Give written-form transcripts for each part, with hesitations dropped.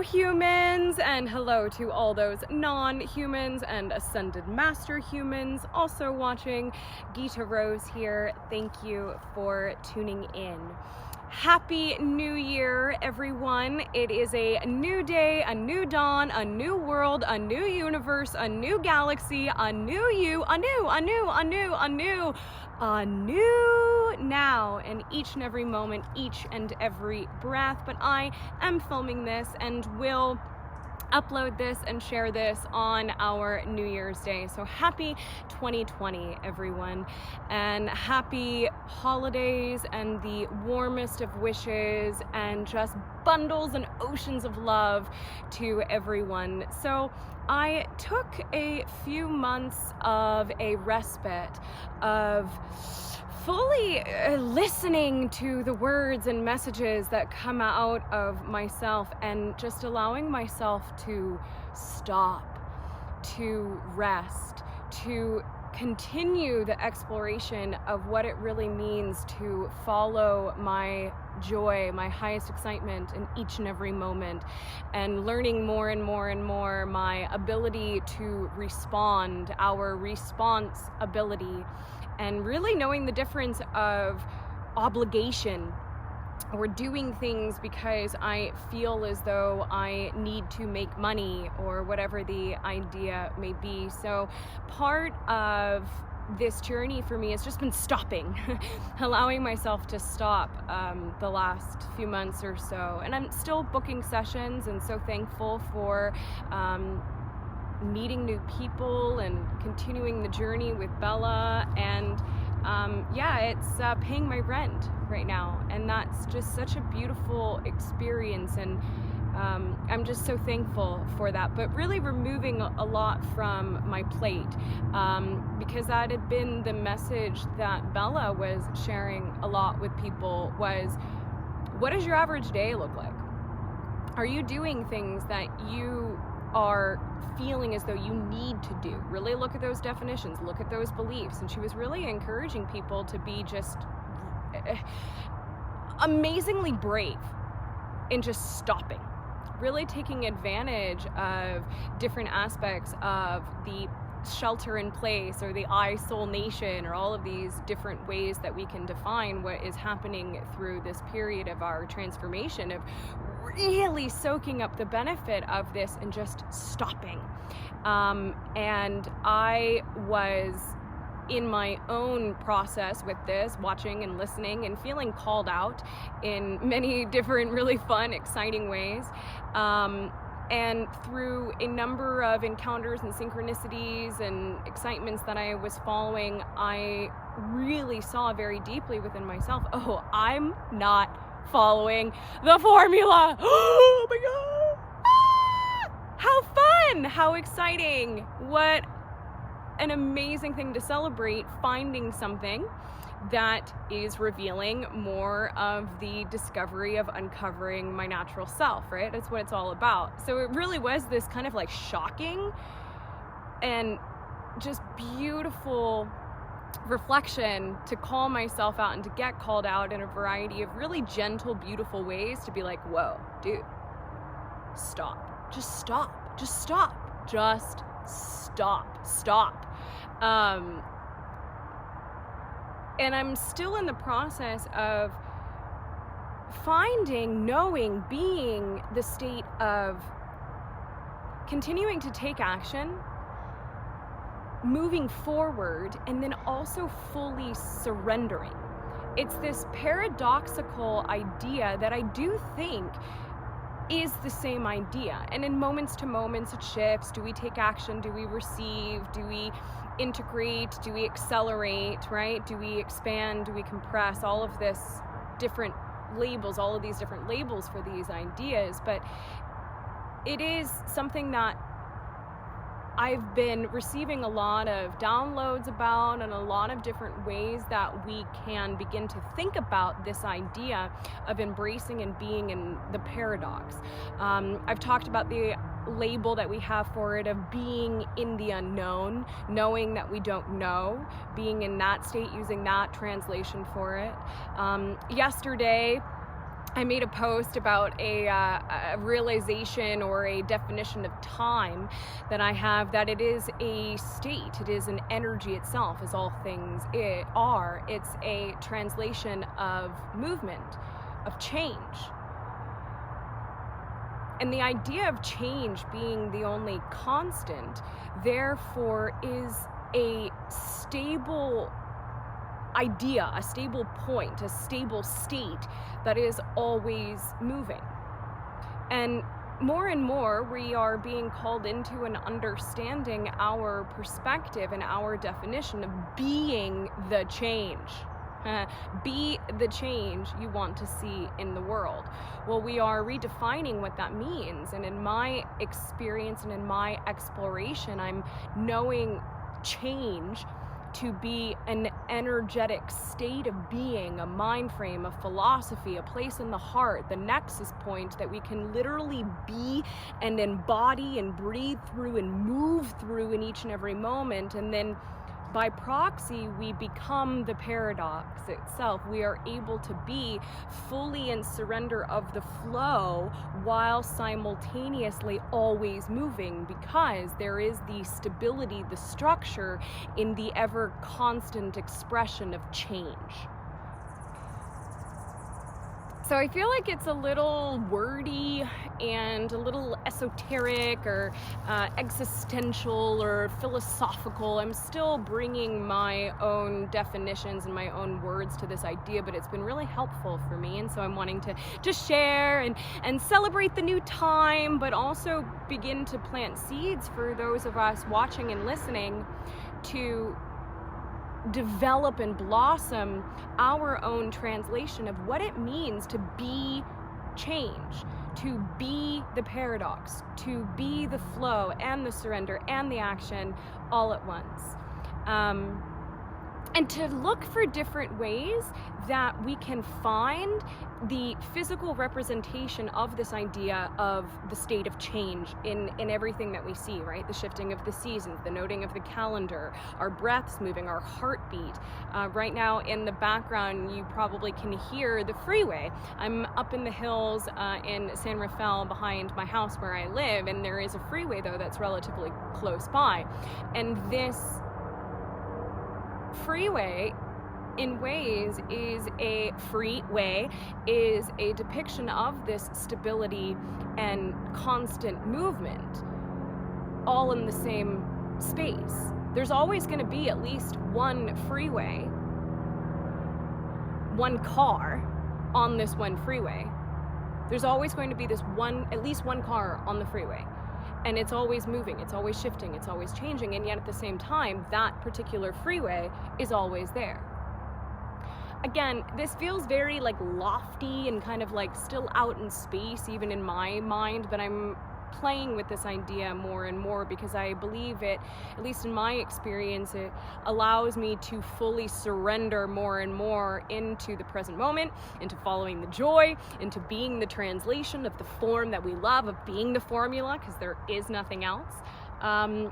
Hello humans, and hello to all those non-humans and ascended master humans also watching. Gita Rose here. Thank you for tuning in. Happy New Year, everyone. It is a new day, a new dawn, a new world, a new universe, a new galaxy, a new you, a new now, in each and every moment, each and every breath. But I am filming this and will upload this and share this on our New Year's Day. So happy 2020, everyone, and happy holidays and the warmest of wishes and just bundles and oceans of love to everyone. So I took a few months of a respite of fully listening to the words and messages that come out of myself and just allowing myself to stop, to rest, to continue the exploration of what it really means to follow my joy, my highest excitement in each and every moment, and learning more and more my ability to respond, our response ability, and really knowing the difference of obligation or doing things because I feel as though I need to make money or whatever the idea may be. So part of this journey for me has just been stopping, allowing myself to stop the last few months or so. And I'm still booking sessions and so thankful for meeting new people and continuing the journey with Bella, and it's paying my rent right now, and that's just such a beautiful experience, and I'm just so thankful for that. But really removing a lot from my plate, because that had been the message that Bella was sharing a lot with people, was what does your average day look like? Are you doing things that you are feeling as though you need to do? Really look at those definitions, look at those beliefs. And she was really encouraging people to be just amazingly brave in just stopping, really taking advantage of different aspects of the shelter in place or the I Soul Nation, or all of these different ways that we can define what is happening through this period of our transformation, of really soaking up the benefit of this and just stopping. And I was in my own process with this, watching and listening and feeling called out in many different really fun, exciting ways. And through a number of encounters and synchronicities and excitements that I was following, I really saw very deeply within myself, oh, I'm not following the formula. Oh my God. How fun, how exciting. What an amazing thing to celebrate, finding something that is revealing more of the discovery of uncovering my natural self, right? That's what it's all about. So it really was this kind of like shocking and just beautiful reflection to call myself out and to get called out in a variety of really gentle, beautiful ways, to be like, whoa, dude, stop, just stop, just stop, just stop. And I'm still in the process of finding, knowing, being the state of continuing to take action, moving forward, and then also fully surrendering. It's this paradoxical idea that I do think is the same idea. And in moments to moments it shifts. Do we take action? Do we receive? Do we integrate? Do we accelerate, right? Do we expand? Do we compress? All of this different labels, all of these different labels for these ideas. But it is something that I've been receiving a lot of downloads about, and a lot of different ways that we can begin to think about this idea of embracing and being in the paradox. I've talked about the label that we have for it of being in the unknown, knowing that we don't know, being in that state, using that translation for it. Yesterday, I made a post about a realization or a definition of time that I have, that it is a state, it is an energy itself, as all things are. It's a translation of movement, of change. And the idea of change being the only constant, therefore, is a stable idea, a stable point, a stable state that is always moving. And more, we are being called into and understanding our perspective and our definition of being the change. Be the change you want to see in the world. Well, we are redefining what that means. And in my experience and in my exploration, I'm knowing change to be an energetic state of being, a mind frame, a philosophy, a place in the heart, the nexus point that we can literally be and embody and breathe through and move through in each and every moment. And then by proxy, we become the paradox itself. We are able to be fully in surrender of the flow while simultaneously always moving, because there is the stability, the structure in the ever constant expression of change. So I feel like it's a little wordy and a little esoteric or existential or philosophical. I'm still bringing my own definitions and my own words to this idea, but it's been really helpful for me. And so I'm wanting to just share and celebrate the new time, but also begin to plant seeds for those of us watching and listening to develop and blossom our own translation of what it means to be change, to be the paradox, to be the flow and the surrender and the action all at once. And to look for different ways that we can find the physical representation of this idea of the state of change in everything that we see, right? The shifting of the seasons, the noting of the calendar, our breaths moving, our heartbeat. Right now in the background, you probably can hear the freeway. I'm up in the hills in San Rafael behind my house where I live, and there is a freeway though that's relatively close by. And this freeway in ways is a freeway, is a depiction of this stability and constant movement, all in the same space. There's always going to be at least one freeway, one car on this one freeway. There's always going to be at least one car on the freeway. And it's always moving, it's always shifting, it's always changing, and yet at the same time, that particular freeway is always there. Again, this feels very like lofty and kind of like still out in space, even in my mind, but I'm playing with this idea more and more because I believe it, at least in my experience, it allows me to fully surrender more and more into the present moment, into following the joy, into being the translation of the form that we love, of being the formula, because there is nothing else. And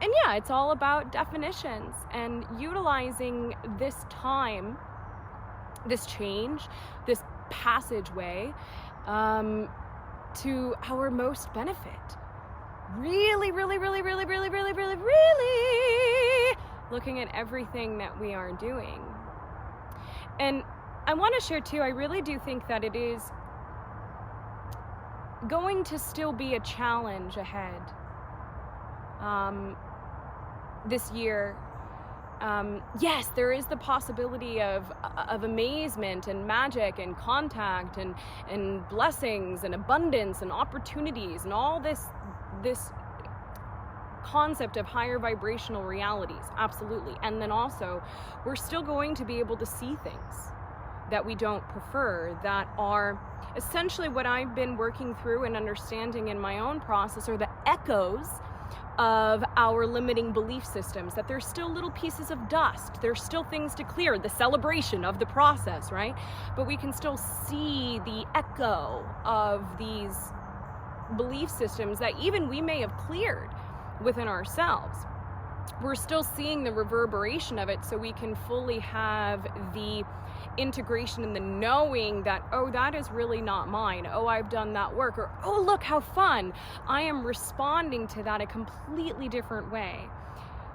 yeah, it's all about definitions and utilizing this time, this change, this passageway, to our most benefit. Really looking at everything that we are doing. And I want to share too, I really do think that it is going to still be a challenge ahead this year. Yes, there is the possibility of amazement and magic and contact and blessings and abundance and opportunities and all this concept of higher vibrational realities, absolutely. And then also, we're still going to be able to see things that we don't prefer, that are essentially what I've been working through and understanding in my own process, are the echoes of our limiting belief systems, that there's still little pieces of dust, there's still things to clear, the celebration of the process, right? But we can still see the echo of these belief systems that even we may have cleared within ourselves. we're still seeing the reverberation of it, so we can fully have the integration and the knowing that, oh, that is really not mine. Oh, I've done that work. Or, oh, look how fun. I am responding to that a completely different way.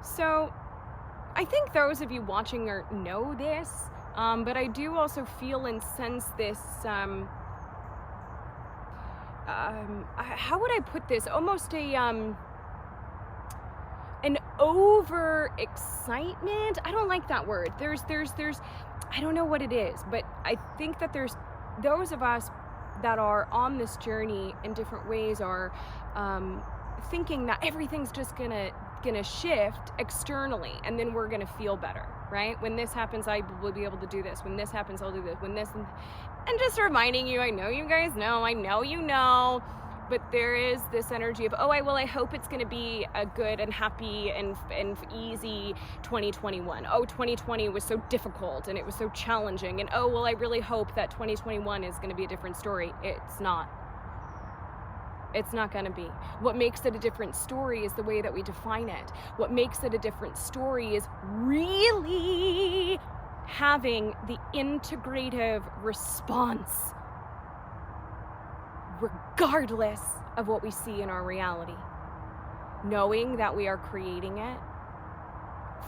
So I think those of you watching know this, but I do also feel and sense this, how would I put this? Almost an over excitement. I don't like that word. There's I don't know what it is, but I think that there's those of us that are on this journey in different ways are thinking that everything's just gonna shift externally, and then we're gonna feel better, right? When this happens, I will be able to do this. When this happens, I'll do this. When this, and just reminding you, I know you guys know, I know you know, but there is this energy of, I hope it's going to be a good and happy and easy 2021. Oh, 2020 was so difficult and it was so challenging. And I really hope that 2021 is going to be a different story. It's not. It's not going to be. What makes it a different story is the way that we define it. What makes it a different story is really having the integrative response regardless of what we see in our reality. Knowing that we are creating it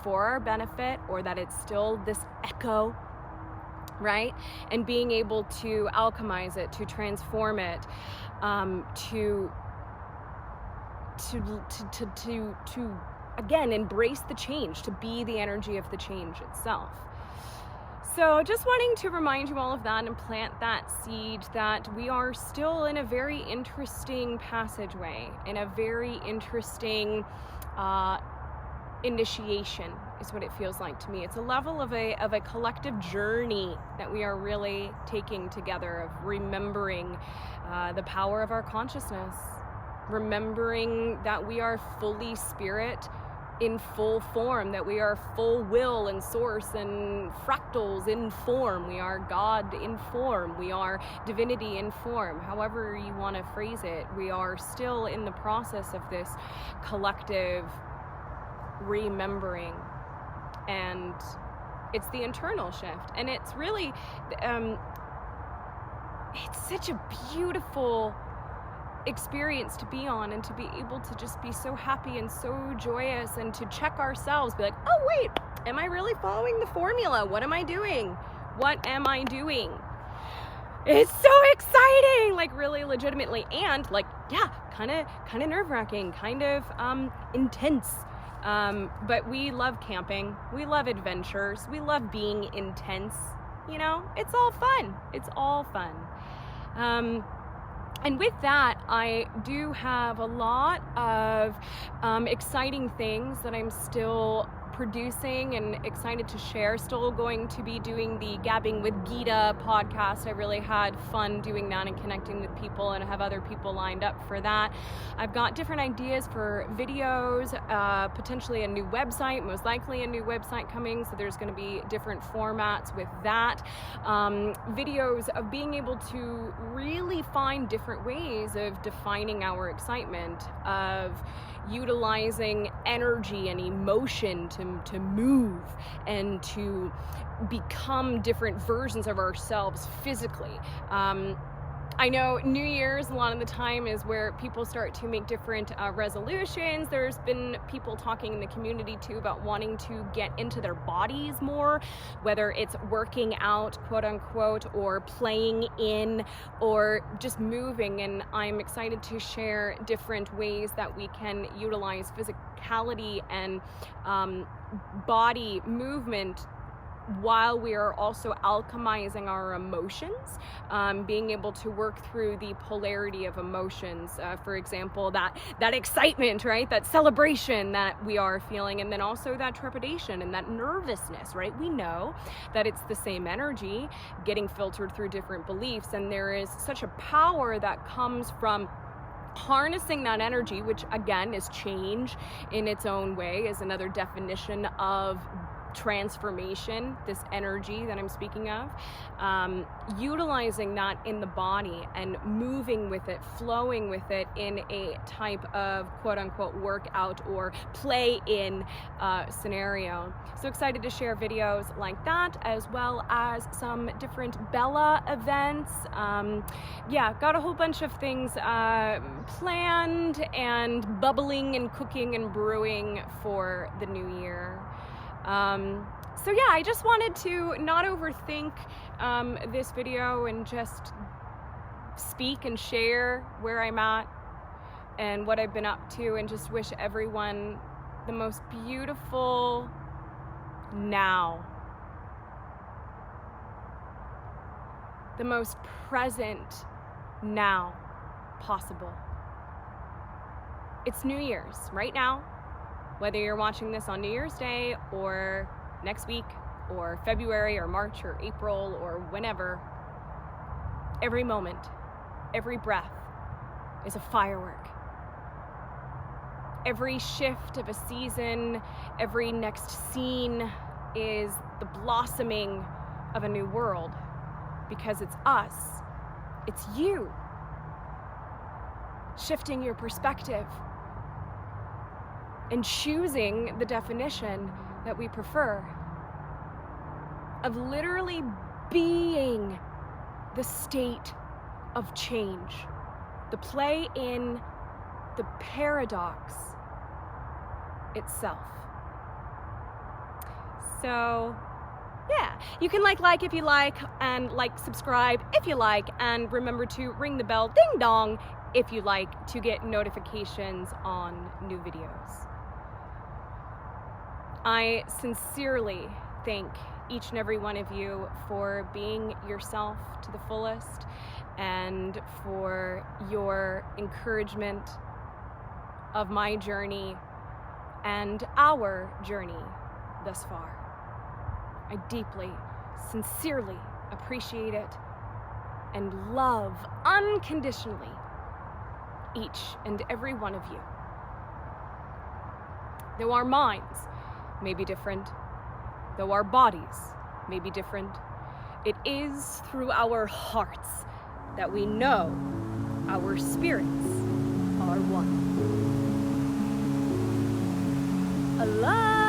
for our benefit, or that it's still this echo, right? And being able to alchemize it, to transform it, to again embrace the change, to be the energy of the change itself. So just wanting to remind you all of that and plant that seed that we are still in a very interesting passageway, in a very interesting initiation is what it feels like to me. It's a level of a collective journey that we are really taking together, of remembering the power of our consciousness, remembering that we are fully spirit in full form, that we are full will and source and fractals in form. We are God in form. We are divinity in form. However you want to phrase it, we are still in the process of this collective remembering. And it's the internal shift. And it's really, it's such a beautiful experience to be on, and to be able to just be so happy and so joyous, and to check ourselves, be like, oh wait, am I really following the formula? What am I doing? What am I doing? It's so exciting, like really legitimately, and like, yeah, kind of nerve-wracking, kind of intense. But we love camping, we love adventures, we love being intense, you know, it's all fun. It's all fun. And with that, I do have a lot of exciting things that I'm still producing and excited to share. Still going to be doing the Gabbing with Gita podcast. I really had fun doing that and connecting with people, and I have other people lined up for that. I've got different ideas for videos, potentially a new website, most likely a new website coming, so there's going to be different formats with that. Videos of being able to really find different ways of defining our excitement, of utilizing energy and emotion to move and to become different versions of ourselves physically. I know New Year's a lot of the time is where people start to make different resolutions. There's been people talking in the community too about wanting to get into their bodies more, whether it's working out, quote unquote, or playing in, or just moving. And I'm excited to share different ways that we can utilize physicality and body movement while we are also alchemizing our emotions, being able to work through the polarity of emotions. For example, that excitement, right? That celebration that we are feeling, and then also that trepidation and that nervousness, right? We know that it's the same energy getting filtered through different beliefs, and there is such a power that comes from harnessing that energy, which again is change in its own way, is another definition of transformation, this energy that I'm speaking of, utilizing that in the body and moving with it, flowing with it in a type of quote unquote workout or play in scenario. So excited to share videos like that, as well as some different Bella events. Yeah, got a whole bunch of things planned and bubbling and cooking and brewing for the new year. So yeah, I just wanted to not overthink this video and just speak and share where I'm at and what I've been up to, and just wish everyone the most beautiful now, the most present now possible. It's New Year's right now. Whether you're watching this on New Year's Day or next week or February or March or April or whenever, every moment, every breath is a firework. Every shift of a season, every next scene is the blossoming of a new world, because it's us, it's you, shifting your perspective and choosing the definition that we prefer, of literally being the state of change, the play in the paradox itself. So yeah, you can like if you like, and subscribe if you like, and remember to ring the bell, ding dong, if you like, to get notifications on new videos. I sincerely thank each and every one of you for being yourself to the fullest, and for your encouragement of my journey and our journey thus far. I deeply, sincerely appreciate it and love unconditionally each and every one of you. Though our minds may be different, though our bodies may be different, it is through our hearts that we know our spirits are one. Aloha!